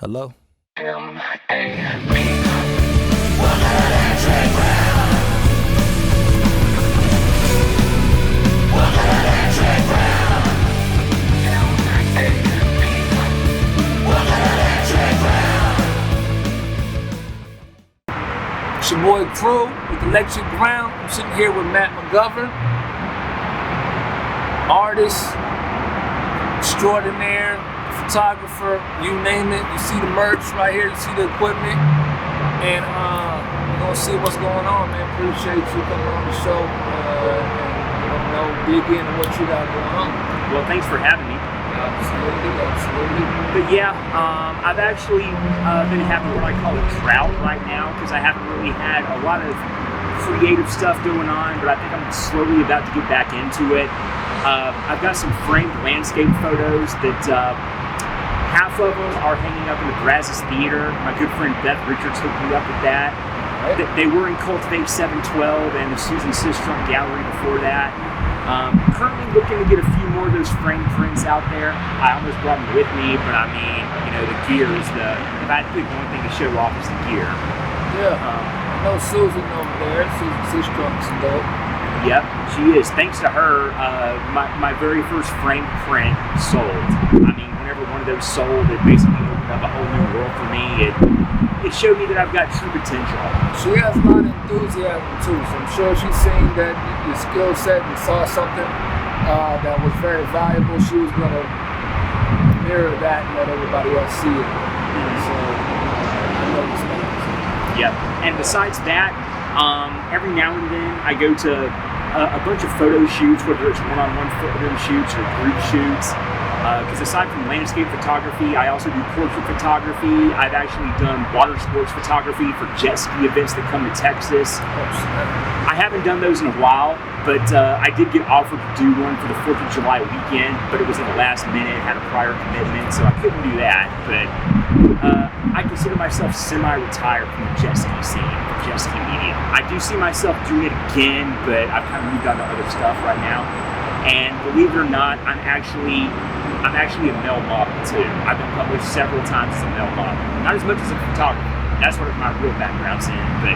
Hello? It's your boy Crew with Electric Ground. I'm sitting here with Matt McGovern, artist, extraordinaire, photographer, you name it. You see the merch right here, you see the equipment, and we're gonna see what's going on, man. Appreciate you coming on the show and dig into what you got going on. Well, thanks for having me. Absolutely. But yeah, I've actually been having what I call a drought right now because I haven't really had a lot of creative stuff going on, but I think I'm slowly about to get back into it. I've got some framed landscape photos that half of them are hanging up in the Brazos Theater. My good friend Beth Richards hooked me up with that. They were in Cultivate 712 and the Susan Sistrunk Gallery before that. Currently looking to get a few more of those framed prints out there. I almost brought them with me, but I mean, the gear is if I had to pick one thing to show off is the gear. Yeah, I know Susan over there. Susan Sistrunk's dope. Yep, she is. Thanks to her, my very first framed print sold. I mean, whenever one of those sold, it basically opened up a whole new world for me. It showed me that I've got true potential. She has a lot of enthusiasm too, so I'm sure she's seen that your skill set and saw something that was very valuable. She was going to mirror that and let everybody else see it. And so I know this thing. Yep. And besides that, every now and then I go to a bunch of photo shoots, whether it's one-on-one photo shoots or group shoots. Because aside from landscape photography, I also do portrait photography. I've actually done water sports photography for jet ski events that come to Texas. I haven't done those in a while, but I did get offered to do one for the 4th of July weekend, but it was in the last minute, had a prior commitment, so I couldn't do that. But I consider myself semi-retired from the jet ski scene, the jet ski medium. I do see myself doing it again, but I've kind of moved on to other stuff right now. And believe it or not, I'm actually a male model too. I've been published several times as a male model. Not as much as a photographer. That's what my real background's in. But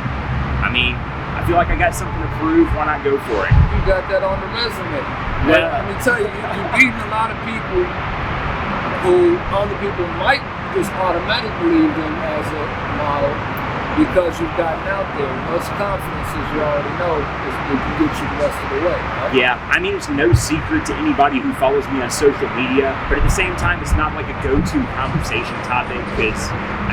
I mean, I feel like I got something to prove. Why not go for it? You got that on the resume. Well, let me tell you, you're beating a lot of people who other people might just automatically leave them as a model because you've gotten out there. Most confidence, as you already know, is it can get you the rest of the way. Right? Yeah, I mean, it's no secret to anybody who follows me on social media, but at the same time, it's not like a go-to conversation topic because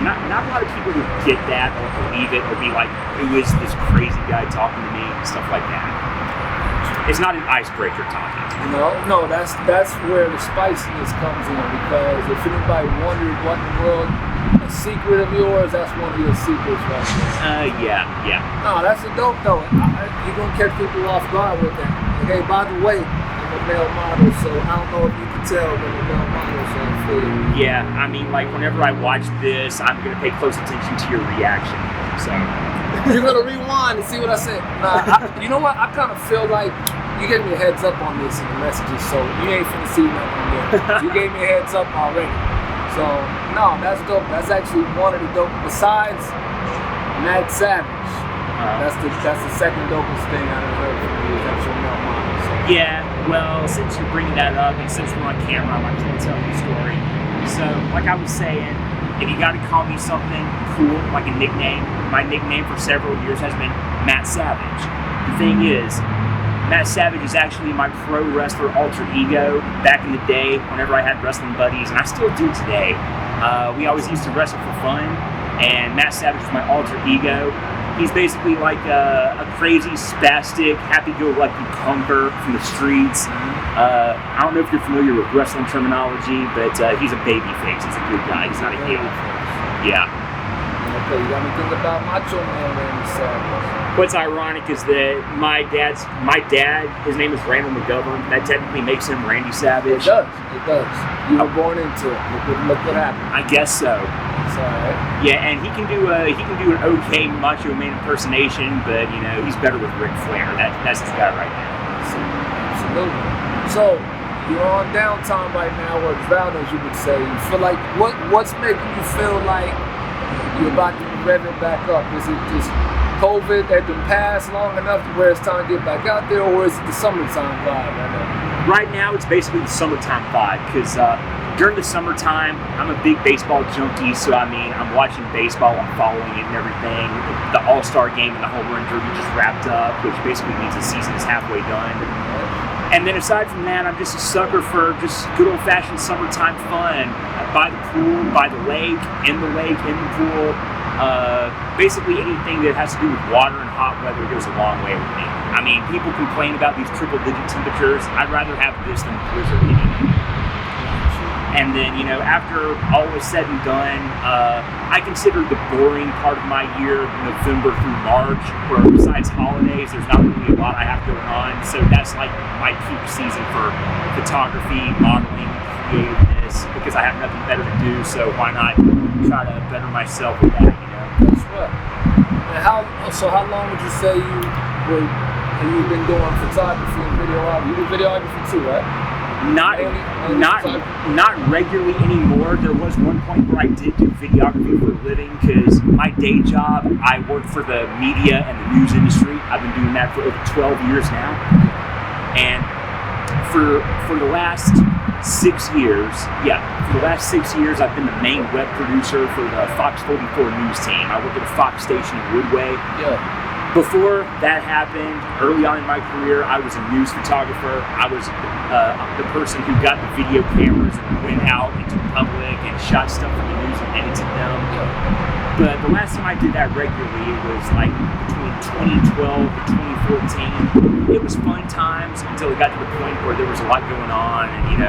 not a lot of people would get that or believe it or be like, who is this crazy guy talking to me, and stuff like that. It's not an icebreaker topic. No, that's where the spiciness comes in, because if anybody wondered what in the world a secret of yours, that's one of your secrets right there. Yeah. No, that's a dope though. You're gonna catch people off guard with that. Okay, by the way, I'm a male model, so I don't know if you can tell that I'm a male model, so I'm feeling. Yeah, I mean, like whenever I watch this, I'm gonna pay close attention to your reaction. So you're gonna rewind and see what I said. You know what? I kind of feel like you gave me a heads up on this in the messages, so you ain't finna see nothing there. You gave me a heads up already. So, no, that's dope. That's actually one of the dope. Besides Mad Savage, that's the second dopest thing I've heard from you. That's your male model. So. Yeah, well, since you're bringing that up and since we're on camera, I might as well tell you a story. So, like I was saying, if you got to call me something cool, like a nickname, my nickname for several years has been Matt Savage. The thing is, Matt Savage is actually my pro wrestler alter ego back in the day whenever I had wrestling buddies, and I still do today. We always used to wrestle for fun, and Matt Savage was my alter ego. He's basically like a crazy, spastic, happy-go-lucky punker from the streets. I don't know if you're familiar with wrestling terminology, but he's a baby face. He's a good guy. He's not a heel. Yeah. Okay, you got me thinking about Macho Man Randy Savage. What's ironic is that my dad, his name is Randall McGovern. That technically makes him Randy Savage. It does. You were born into it. Look what happened. I guess so. It's all right. Yeah, and he can do an okay Macho Man impersonation, but he's better with Ric Flair. That's his guy right now. Absolutely. So you're on downtime right now, or drought, as you would say. You feel like what's making you feel like you're about to be revving back up? Is it just COVID that been passed long enough to where it's time to get back out there, or is it the summertime vibe right now? Right now, it's basically the summertime vibe because during the summertime, I'm a big baseball junkie. So I mean, I'm watching baseball, I'm following it and everything. The All-Star game and the home run derby just wrapped up, which basically means the season is halfway done. And then aside from that, I'm just a sucker for just good old-fashioned summertime fun. By the pool, by the lake, in the pool. Basically anything that has to do with water and hot weather goes a long way with me. I mean, people complain about these triple-digit temperatures. I'd rather have this than a blizzard any day. And then, after all is said and done, I consider the boring part of my year November through March, where besides holidays, there's not really a lot I have going on. So that's like my peak season for photography, modeling, creativeness, because I have nothing better to do. So why not try to better myself with that, That's right. And how long would you say you've been doing photography and videography? You do videography too, right? Not regularly anymore. There was one point where I did do videography for a living because my day job, I work for the media and the news industry. I've been doing that for over 12 years now. And for the last 6 years, I've been the main web producer for the Fox 44 news team. I work at a Fox station in Woodway. Yeah. Before that happened, early on in my career, I was a news photographer. I was the person who got the video cameras and went out into the public and shot stuff for the news and edited them. But the last time I did that regularly, it was like between 2012 and 2014. It was fun times until it got to the point where there was a lot going on and,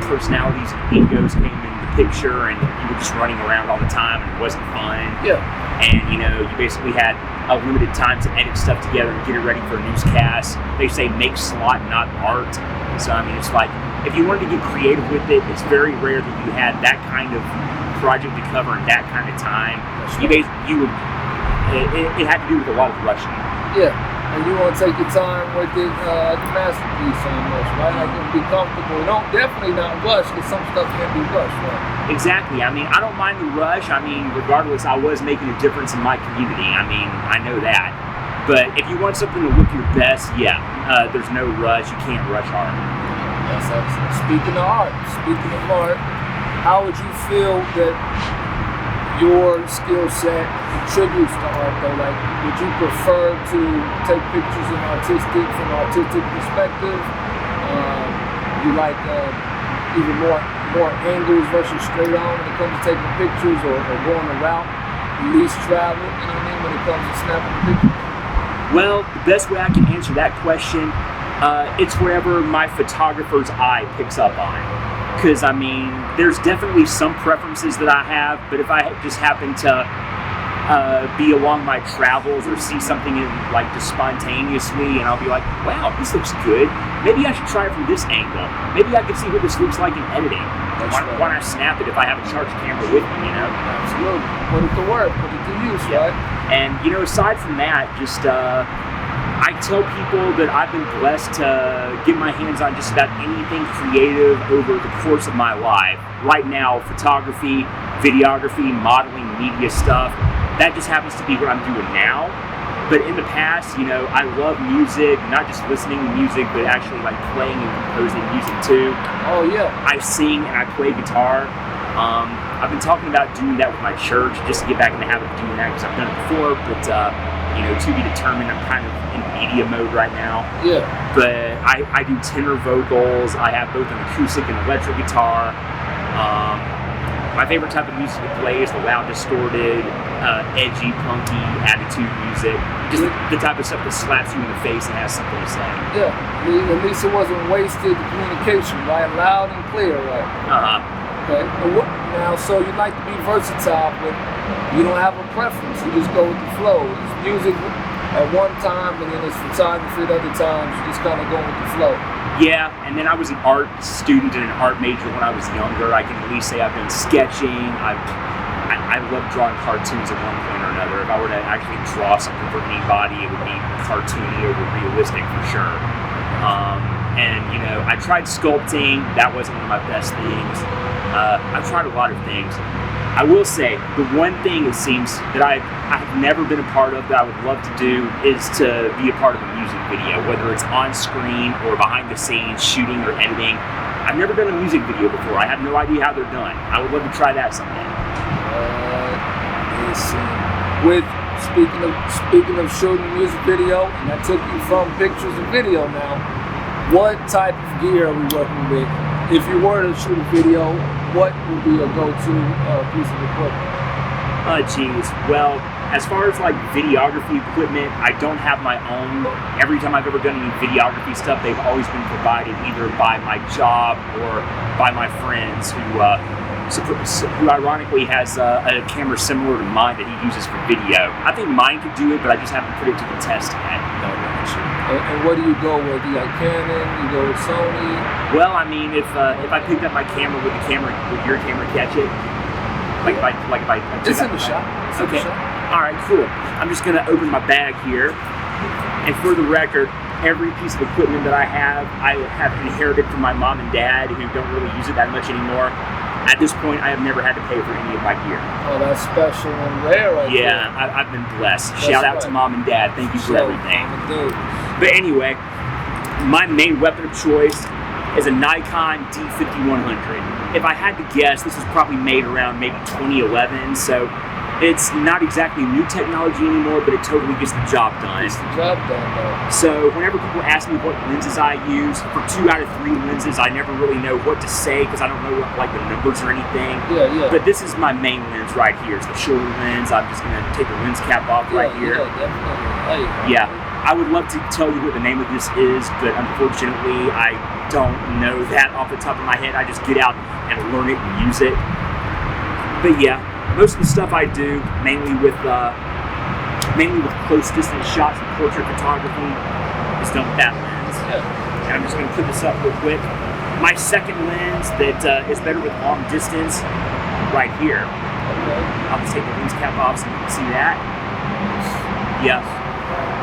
personalities and egos came into the picture and you were just running around all the time and it wasn't fun. Yeah. And, you basically had a limited time to edit stuff together and get it ready for a newscast. They say make slot, not art. So, I mean, it's like, if you wanted to get creative with it, it's very rare that you had that kind of project to cover in that kind of time. It had to do with a lot of rushing. Yeah, and you want to take your time with it, the masterpiece almost, right? Like, be comfortable. Definitely not rush, because some stuff can be rushed, right? Exactly. I mean, I don't mind the rush. I mean, regardless, I was making a difference in my community. I mean, I know that. But if you want something to look your best, there's no rush. You can't rush art. That's excellent. Speaking of art, how would you feel that your skill set contributes to art, though? Like, would you prefer to take pictures from an artistic perspective? You like even more angles versus straight on when it comes to taking pictures, or going the route least traveled, when it comes to snapping pictures? Well, the best way I can answer that question, it's wherever my photographer's eye picks up on it. Because, I mean, there's definitely some preferences that I have, but if I just happen to be along my travels or see something just spontaneously, and I'll be like, wow, this looks good. Maybe I should try it from this angle. Maybe I could see what this looks like in editing. Why not snap it if I have a charged camera with me, Absolutely. Put it to work, put it to use, right? And, aside from that, just I tell people that I've been blessed to get my hands on just about anything creative over the course of my life. Right now, photography, videography, modeling, media stuff, that just happens to be what I'm doing now. But in the past, I love music, not just listening to music, but actually playing and composing music too. Oh yeah. I sing and I play guitar. I've been talking about doing that with my church, just to get back in the habit of doing that, because I've done it before, but to be determined. I'm kind of in media mode right now. Yeah. But I do tenor vocals. I have both an acoustic and electric guitar. My favorite type of music to play is the loud, distorted, edgy, punky, attitude music. Just the type of stuff that slaps you in the face and has something to say. Yeah, at least it wasn't wasted communication, right? Loud and clear, right? Okay. Now, so you like to be versatile, but you don't have a preference. You just go with the flow. It's music at one time, and then it's photography at other times. You just kind of go with the flow. Yeah, and then I was an art student and an art major when I was younger. I can at least say I've been sketching. I love drawing cartoons at one point or another. If I were to actually draw something for anybody, it would be cartoony over realistic for sure. and I tried sculpting. That wasn't one of my best things. I've tried a lot of things. I will say the one thing it seems that I've never been a part of that I would love to do is to be a part of a music video, whether it's on screen or behind the scenes, shooting or editing. I've never done a music video before. I have no idea how they're done. I would love to try that someday. Speaking of shooting a music video, and I took you from pictures and video now, what type of gear are we working with? If you were to shoot a video, what would be a go-to piece of equipment? Geez. Well, as far as like videography equipment, I don't have my own. Every time I've ever done any videography stuff, they've always been provided either by my job or by my friends who ironically has a camera similar to mine that he uses for video. I think mine could do it, but I just haven't put it to the test yet. And what do you go with? You like Canon? You go with Sony? Well, I mean, if I picked up my camera, would your camera catch it? Like if I it's in the shot. Okay. All right, cool. I'm just gonna open my bag here, and for the record, every piece of equipment that I have inherited from my mom and dad, who don't really use it that much anymore. At this point, I have never had to pay for any of my gear. Oh, that's special and rare right there. Yeah, I've been blessed. Shout out to mom and dad. Thank you for everything. But anyway, my main weapon of choice is a Nikon D5100. If I had to guess, this was probably made around maybe 2011, so it's not exactly new technology anymore, but it totally gets the job done. Gets the job done, though. So whenever people ask me what lenses I use, for 2 out of 3 lenses, I never really know what to say because I don't know like the numbers or anything. Yeah. But this is my main lens right here. It's the shoulder lens. I'm just gonna take the lens cap off right here. Yeah, definitely. Yeah. I would love to tell you what the name of this is, but unfortunately, I don't know that off the top of my head. I just get out and learn it and use it. But yeah, most of the stuff I do, mainly with close distance shots and portrait photography, is done with that lens. Yeah. And I'm just going to put this up real quick. My second lens that is better with long distance, right here. Okay. I'll just take the lens cap off so you can see that. Yeah.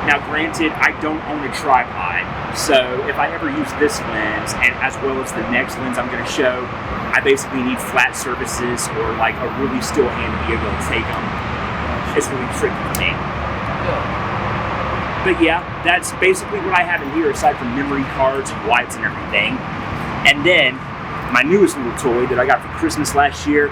Now, granted, I don't own a tripod, so if I ever use this lens, and as well as the next lens I'm going to show, I basically need flat surfaces or like a really still hand to be able to take them. It's really tricky for me. But yeah, that's basically what I have in here, aside from memory cards and wipes and everything. And then, my newest little toy that I got for Christmas last year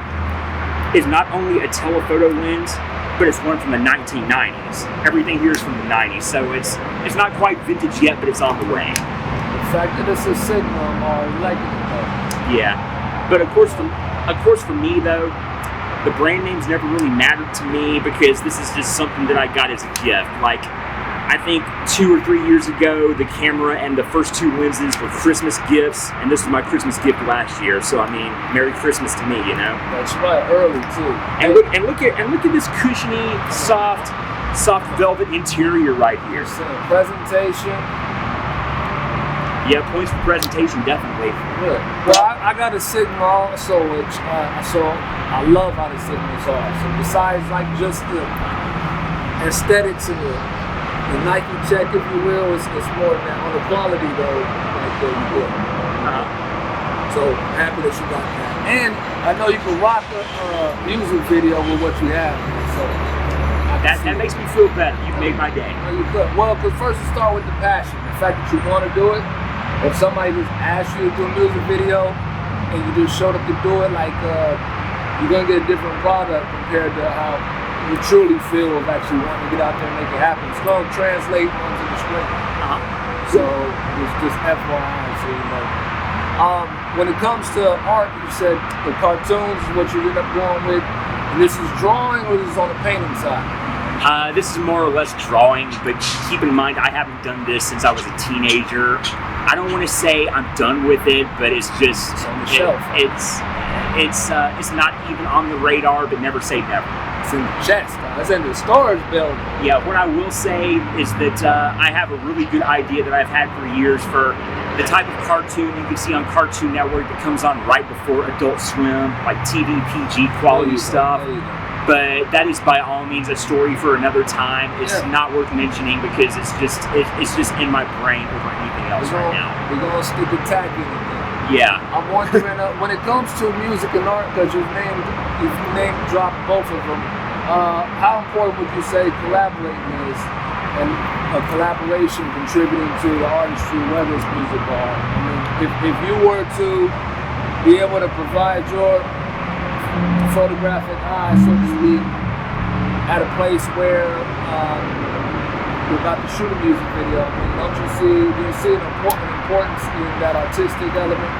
is not only a telephoto lens, but it's one from the 1990s. Everything here is from the 90s, so it's not quite vintage yet, but it's on the way. The fact that it's a Sigma, I like it. Yeah, but of course for me though, the brand names never really mattered to me because this is just something that I got as a gift. Like, I think 2 or 3 years ago, the camera and the first 2 lenses were Christmas gifts, and this was my Christmas gift last year. So I mean, Merry Christmas to me, you know. That's right, early too. And look at this cushiony, soft velvet interior right here. Presentation. Yeah, points for presentation, definitely. Good. Well, I got a Sigma also, which I love how the Sigmas are. So besides like just the aesthetics and the Nike check, if you will, it's more than that. On the quality though, like there you go. So happy that you got that. And I know you can rock a music video with what you have. So that makes me feel better. You've made my day. You could. Well, because first you start with the passion, the fact that you want to do it. If somebody just asks you to do a music video and you just showed up to do it, like you're gonna get a different product compared to how you truly feel of actually wanting to get out there and make it happen. It's gonna translate onto the screen. So it's just FYI, so you know. When it comes to art, you said the cartoons is what you end up going with. And this is drawing or this is on the painting side? This is more or less drawing, but keep in mind I haven't done this since I was a teenager. I don't want to say I'm done with it, but it's just it's on the shelf. It's not even on the radar, but never say never. It's in the chest. It's in the storage building. Yeah, what I will say is that I have a really good idea that I've had for years for the type of cartoon you can see on Cartoon Network that comes on right before Adult Swim, like TV PG quality stuff. But that is by all means a story for another time. It's not worth mentioning because it's just in my brain over anything else right now. We're gonna stick a tack in it. Yeah. I'm wondering when it comes to music and art, because you've name dropped both of them. How important would you say collaborating is, and a collaboration contributing to the artistry, whether it's music or art? I mean, if you were to be able to provide your photographic eye, so to speak, at a place where you're about to shoot a music video, I mean, do you see an importance in that artistic element?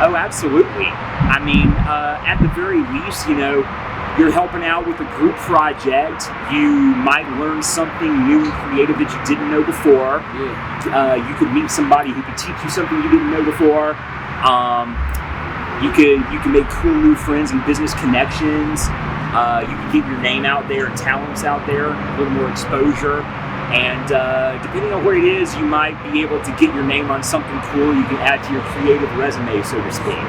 Oh, absolutely. I mean, at the very least, you're helping out with a group project. You might learn something new and creative that you didn't know before. Yeah. You could meet somebody who could teach you something you didn't know before. You can make cool new friends and business connections. You can get your name out there and talents out there, a little more exposure. And depending on what it is, you might be able to get your name on something cool you can add to your creative resume, so to speak.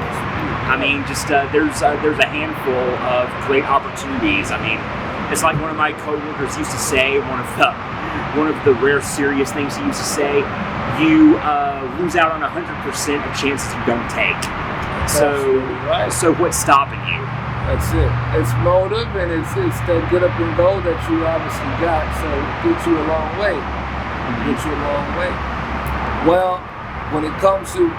I mean, just there's a handful of great opportunities. I mean, it's like one of my coworkers used to say, one of the rare serious things he used to say, you lose out on 100% of chances you don't take. So what's stopping you? That's it. It's motive, and it's that get up and go that you obviously got. So it gets you a long way. Well, when it comes to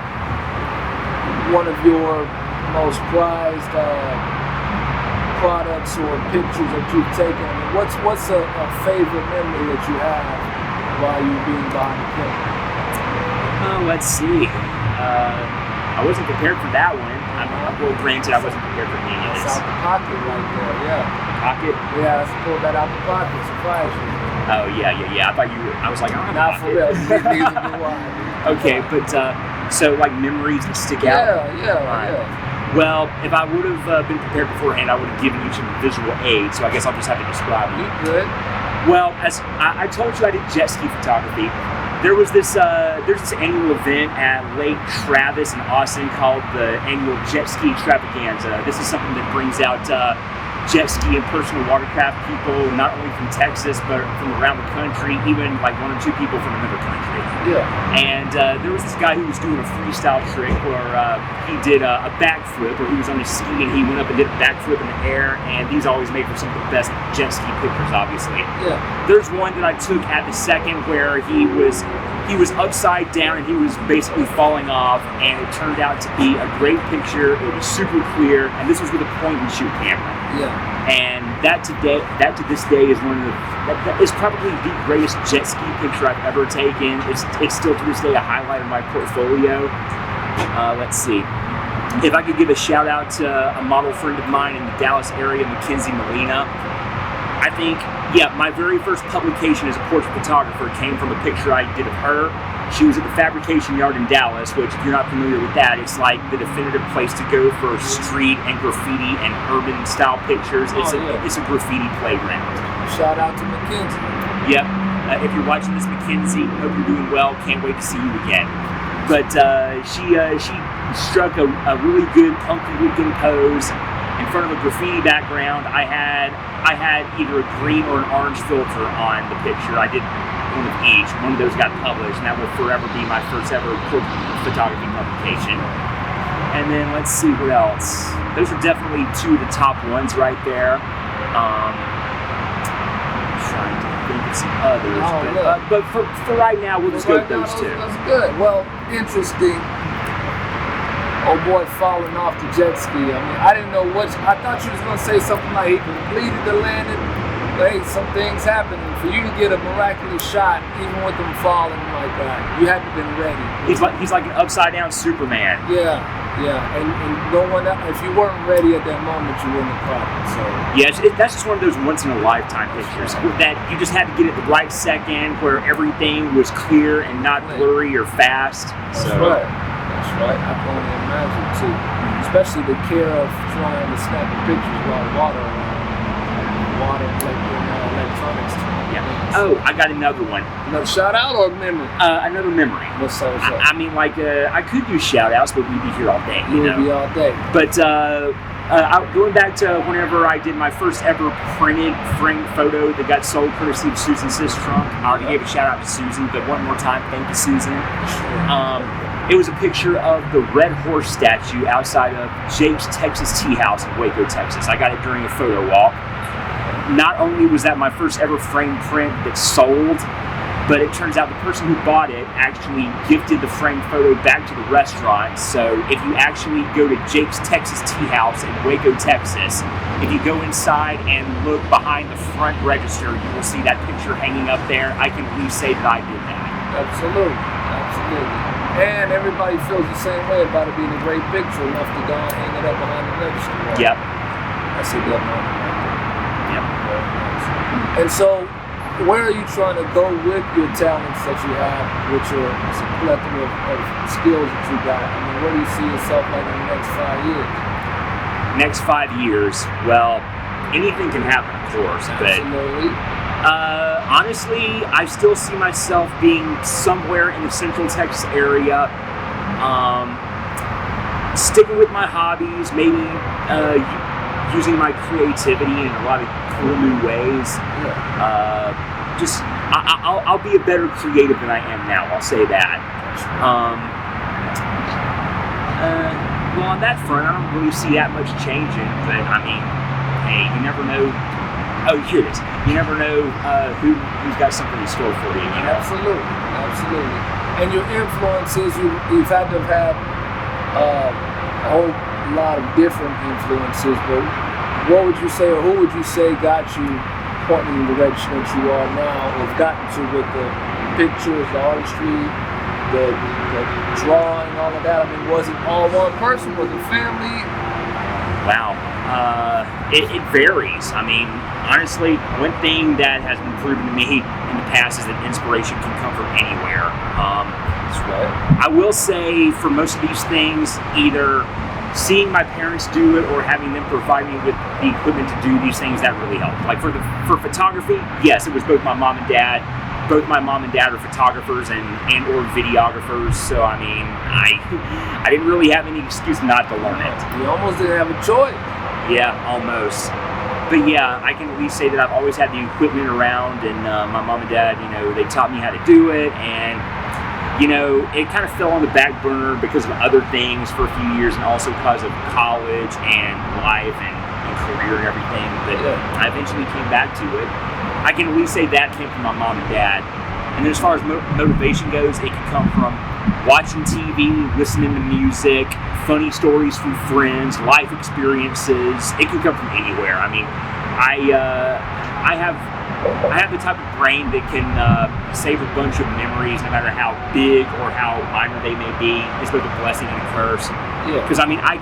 one of your most prized products or pictures that you've taken, I mean, what's a favorite memory that you have while you're being behind the camera? Let's see. I wasn't prepared for that one. Well, granted, I wasn't prepared for being in it. It's out the pocket right there, yeah. Pocket? Yeah, let's pull that out the pocket. Surprise you. Oh, yeah. I was like, I don't have Not a pocket. Not for real. Neither do I. Okay, but so like memories that stick out? Yeah. Well, if I would have been prepared beforehand, I would have given you some visual aid, so I guess I'll just have to describe it. You good? Well, as I told you, I did jet ski photography. There's this annual event at Lake Travis in Austin called the annual Jet Ski Extravaganza. This is something that brings out jet ski and personal watercraft people, not only from Texas, but from around the country, even like 1 or 2 people from another country. Yeah. And there was this guy who was doing a freestyle trick where he did a backflip, or he was on his ski and he went up and did a backflip in the air, and these always made for some of the best jet ski pictures, obviously. Yeah. There's one that I took at the second where he was upside down and he was basically falling off, and it turned out to be a great picture. It was super clear, and this was with a point and shoot camera. Yeah. And that to this day is that is probably the greatest jet ski picture I've ever taken. It's still to this day a highlight of my portfolio. Let's see. If I could give a shout out to a model friend of mine in the Dallas area, Mackenzie Molina. I think, my very first publication as a portrait photographer came from a picture I did of her. She was at the Fabrication Yard in Dallas, which, if you're not familiar with that, it's like the definitive place to go for street and graffiti and urban style pictures. It's a graffiti playground. Shout out to Mackenzie. Yep. If you're watching this, Mackenzie, hope you're doing well. Can't wait to see you again. But she struck a really good punky-looking pose in front of a graffiti background. I had either a green or an orange filter on the picture. I did one of each. One of those got published, and that will forever be my first ever photography publication. And then let's see what else. Those are definitely 2 of the top ones right there. Trying to think of some others, but for right now, we'll just go with those 2. That's good. Well, interesting. Oh boy, falling off the jet ski. I mean, I didn't know I thought you was gonna say something like he completed the landing. But hey, some things happening. For you to get a miraculous shot, even with them falling like that, you had to have been ready. He's like an upside down Superman. Yeah. And no one, if you weren't ready at that moment, you wouldn't have caught it. So that's just one of those once in a lifetime pictures that you just had to get at the right second, where everything was clear and not blurry or fast. That's right. I can only imagine too. Especially the care of trying to snap the pictures while water like electronics too. Yeah. Oh, I got another one. Another shout out or memory? Another memory. What's up? I mean, like, I could do shout outs, but we'd be here all day. We'll be all day. But going back to whenever I did my first ever printed framed photo that got sold courtesy of Susan Sistrunk. I already gave a shout out to Susan, but one more time, thank you, Susan. It was a picture of the Red Horse statue outside of Jake's Texas Tea House in Waco, Texas. I got it during a photo walk. Not only was that my first ever framed print that sold, but it turns out the person who bought it actually gifted the framed photo back to the restaurant. So if you actually go to Jake's Texas Tea House in Waco, Texas, if you go inside and look behind the front register, you will see that picture hanging up there. I can at least say that I did that. Absolutely. And everybody feels the same way about it being a great picture enough to go and hang it up behind the register. Right? Yep. I see that moment. Yep. And so, where are you trying to go with your talents that you have, with your plethora of skills that you got? I mean, where do you see yourself like in the next 5 years? Next 5 years, well, anything can happen, of course. Absolutely. But honestly, I still see myself being somewhere in the Central Texas area, sticking with my hobbies, maybe using my creativity in a lot of cool new ways. Yeah. I'll be a better creative than I am now. I'll say that. Well, on that front, I don't really see that much changing. But I mean, hey, you never know. Oh, here it is. You never know who's got something in store for you. You know? Absolutely. And your influences, you've had to have had a whole lot of different influences. But what would you say, or who would you say got you pointing in the direction that you are now, or have gotten to with the pictures, the artistry, the drawing, all of that? I mean, was it all one person? Was it family? Wow. It varies. I mean, honestly, one thing that has been proven to me in the past is that inspiration can come from anywhere. That's right. I will say for most of these things, either seeing my parents do it or having them provide me with the equipment to do these things, that really helped. Like for photography, yes, it was both my mom and dad. Both my mom and dad are photographers and or videographers, so I mean, I didn't really have any excuse not to learn it. You almost didn't have a choice. Yeah, almost. But yeah, I can at least say that I've always had the equipment around, and my mom and dad, you know, they taught me how to do it, and you know, it kind of fell on the back burner because of other things for a few years, and also because of college and life and career and everything. But I eventually came back to it. I can at least say that came from my mom and dad. And then as far as motivation goes, it can come from watching TV, listening to music, funny stories from friends, life experiences. It can come from anywhere. I mean, I have the type of brain that can save a bunch of memories, no matter how big or how minor they may be. It's both a blessing and a curse. Yeah. Because I mean, I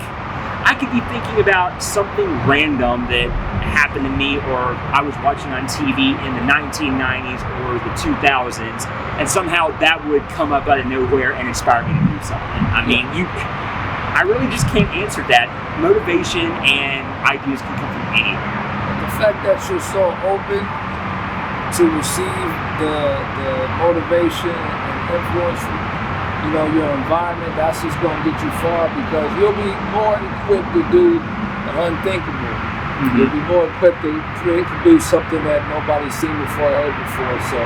could be thinking about something random that happened to me, or I was watching on TV in the 1990s or the 2000s, and somehow that would come up out of nowhere and inspire me to do something. I mean, I really just can't answer that. Motivation and ideas can come from anywhere. The fact that you're so open to receive the motivation and influence from, you know, your environment, that's just going to get you far, because you'll be more equipped to do the unthinkable. Mm-hmm. You'll be more equipped to do something that nobody's seen before or heard before. So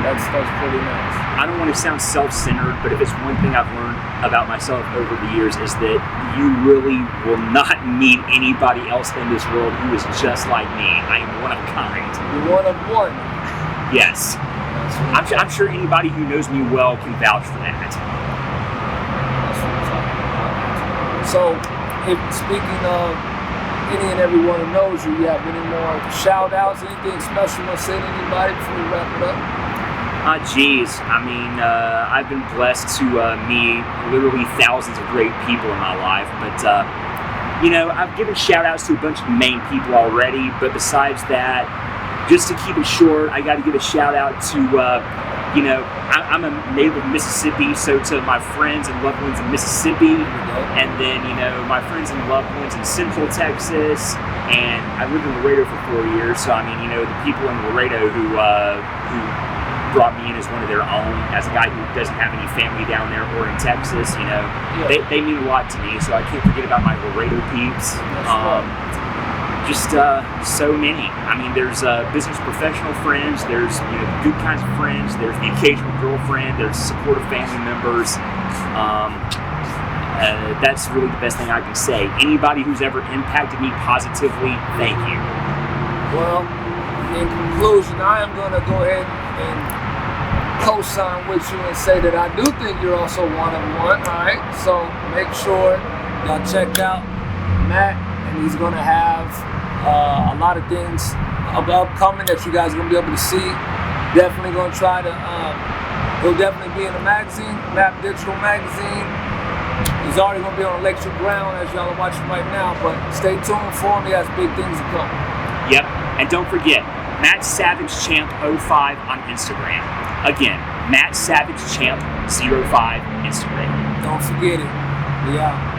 that's pretty nice. I don't want to sound self-centered, but if it's one thing I've learned about myself over the years, is that you really will not meet anybody else in this world who is just like me. I am one of a kind. You're one of one. Yes. I'm sure anybody who knows me well can vouch for that. That's what I'm talking about. So, speaking of any and everyone who knows you, have any more shout outs, anything special to say to anybody before we wrap it up? Geez, I mean, I've been blessed to meet literally thousands of great people in my life, but you know, I've given shout outs to a bunch of main people already, but besides that, just to keep it short, I got to give a shout out to, you know, I'm a native of Mississippi, so to my friends and loved ones in Mississippi, and then, you know, my friends and loved ones in Central Texas, And I lived in Laredo for 4 years, so I mean, you know, the people in Laredo who brought me in as one of their own, as a guy who doesn't have any family down there or in Texas, you know, they mean a lot to me. So I can't forget about my Laredo peeps. Just so many. I mean, there's business professional friends. There's, you know, good kinds of friends. There's the occasional girlfriend. There's supportive family members. That's really the best thing I can say. Anybody who's ever impacted me positively, thank you. Well, in conclusion, I am going to go ahead and co-sign with you and say that I do think you're also one of one. All right, so make sure y'all check out Matt, and he's going to have a lot of things upcoming that you guys are going to be able to see. Definitely going to try to, he'll definitely be in the magazine, Map Digital Magazine. He's already going to be on Electric Ground, as y'all are watching right now, but stay tuned for him. He has big things to come. Yep, and don't forget, Matt Savage Champ 05 on Instagram. Again, Matt Savage Champ 05 Instagram. Don't forget it. We out.